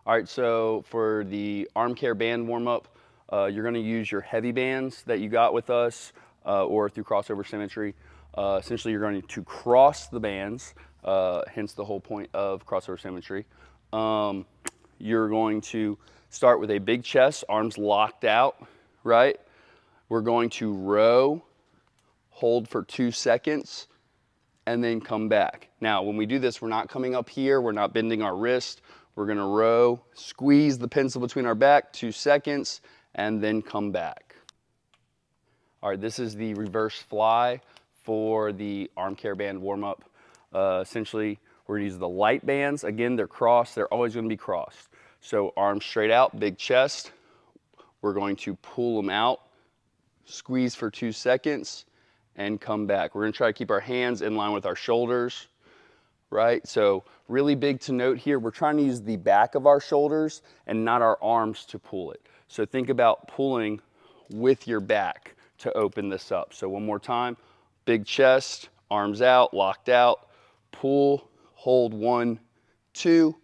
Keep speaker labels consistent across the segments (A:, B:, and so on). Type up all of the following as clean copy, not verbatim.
A: All right, so for the arm care band warm up, you're going to use your heavy bands that you got with us or through Crossover Symmetry. Essentially, you're going to cross the bands, hence the whole point of Crossover Symmetry. You're going to start with a big chest, arms locked out, right? We're going to row, hold for 2 seconds, and then come back. Now, when we do this, we're not coming up here, we're not bending our wrist. We're gonna row, squeeze the pencil between our back, 2 seconds, and then come back. All right, this is the reverse fly for the arm care band warm-up. Essentially, we're gonna use the light bands. Again, they're crossed, they're always gonna be crossed. So arms straight out, big chest. We're going to pull them out, squeeze for 2 seconds, and come back. We're gonna try to keep our hands in line with our shoulders, right? So really big to note here, we're trying to use the back of our shoulders and not our arms to pull it. So think about pulling with your back to open this up. So one more time, big chest, arms out, locked out, pull, hold 1, 2,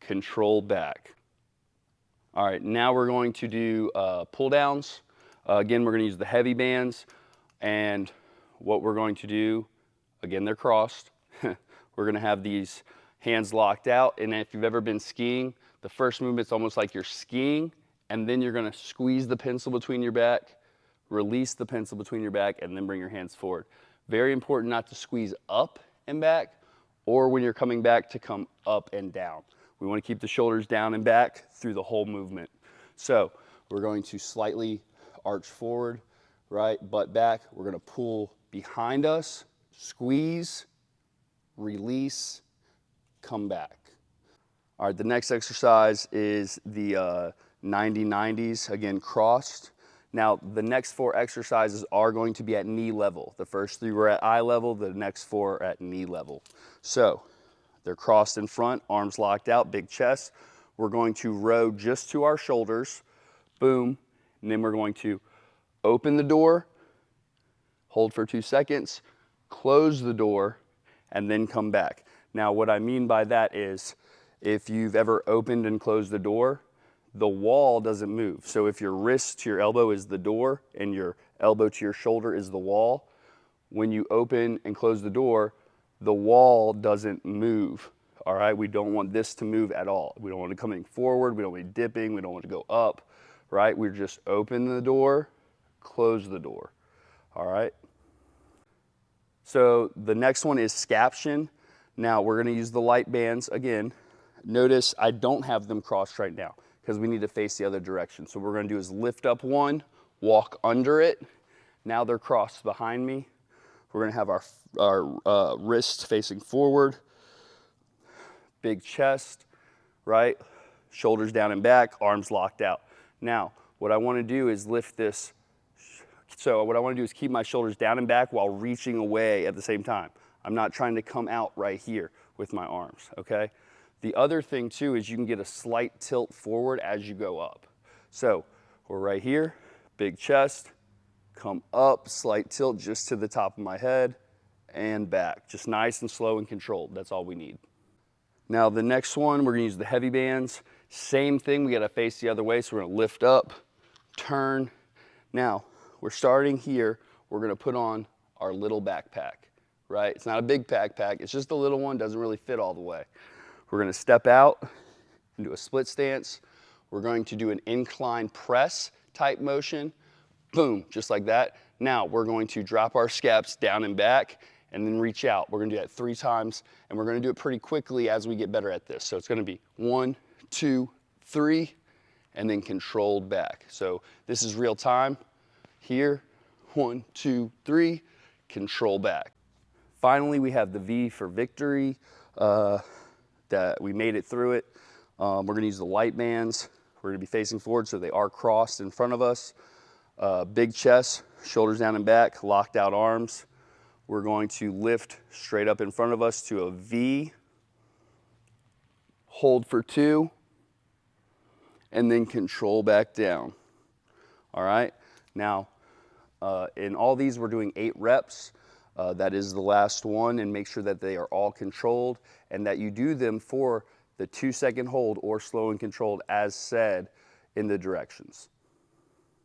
A: control back. All right, now we're going to do pull downs. Again, we're gonna use the heavy bands, and what we're going to do, again, they're crossed. We're gonna have these hands locked out, and if you've ever been skiing, the first movement's almost like you're skiing, and then you're gonna squeeze the pencil between your back, release the pencil between your back, and then bring your hands forward. Very important not to squeeze up and back, or when you're coming back to come up and down. We wanna keep the shoulders down and back through the whole movement. So we're going to slightly arch forward, right, butt back. We're gonna pull behind us, squeeze, release, come back. All right, the next exercise is the 90-90s, again, crossed. Now, the next 4 exercises are going to be at knee level. The first 3 were at eye level, the next 4 are at knee level. So, they're crossed in front, arms locked out, big chest. We're going to row just to our shoulders, boom, and then we're going to open the door, hold for 2 seconds, close the door, and then come back. Now, what I mean by that is if you've ever opened and closed the door, the wall doesn't move. So if your wrist to your elbow is the door and your elbow to your shoulder is the wall, when you open and close the door, the wall doesn't move. All right, we don't want this to move at all. We don't want it coming forward, we don't want it dipping, we don't want it to go up, right? We're just open the door, close the door. All right. So the next one is scaption. Now we're gonna use the light bands again. Notice I don't have them crossed right now because we need to face the other direction. So what we're gonna do is lift up one, walk under it. Now they're crossed behind me. We're gonna have our wrists facing forward, big chest, right? Shoulders down and back, arms locked out. Now, what I wanna do is lift this. So what I wanna do is keep my shoulders down and back while reaching away at the same time. I'm not trying to come out right here with my arms, okay? The other thing too is you can get a slight tilt forward as you go up. So we're right here, big chest, come up, slight tilt just to the top of my head, and back. Just nice and slow and controlled, that's all we need. Now the next one, we're gonna use the heavy bands. Same thing, we gotta face the other way, so we're gonna lift up, turn. Now, we're starting here, we're gonna put on our little backpack, right? It's not a big backpack, it's just a little one, doesn't really fit all the way. We're gonna step out and do a split stance. We're going to do an incline press type motion, boom, just like that. Now we're going to drop our scaps down and back and then reach out. We're gonna do that 3 times and we're gonna do it pretty quickly as we get better at this. So it's gonna be 1, 2, 3, and then controlled back. So this is real time. Here, 1, 2, 3, control back. Finally, we have the V for victory, that we made it through it. We're gonna use the light bands. We're gonna be facing forward so they are crossed in front of us. Big chest, shoulders down and back, locked out arms. We're going to lift straight up in front of us to a V, hold for 2, and then control back down. All right, now in all these we're doing 8 reps. That is the last one, and make sure that they are all controlled and that you do them for the 2-second hold or slow and controlled as said in the directions.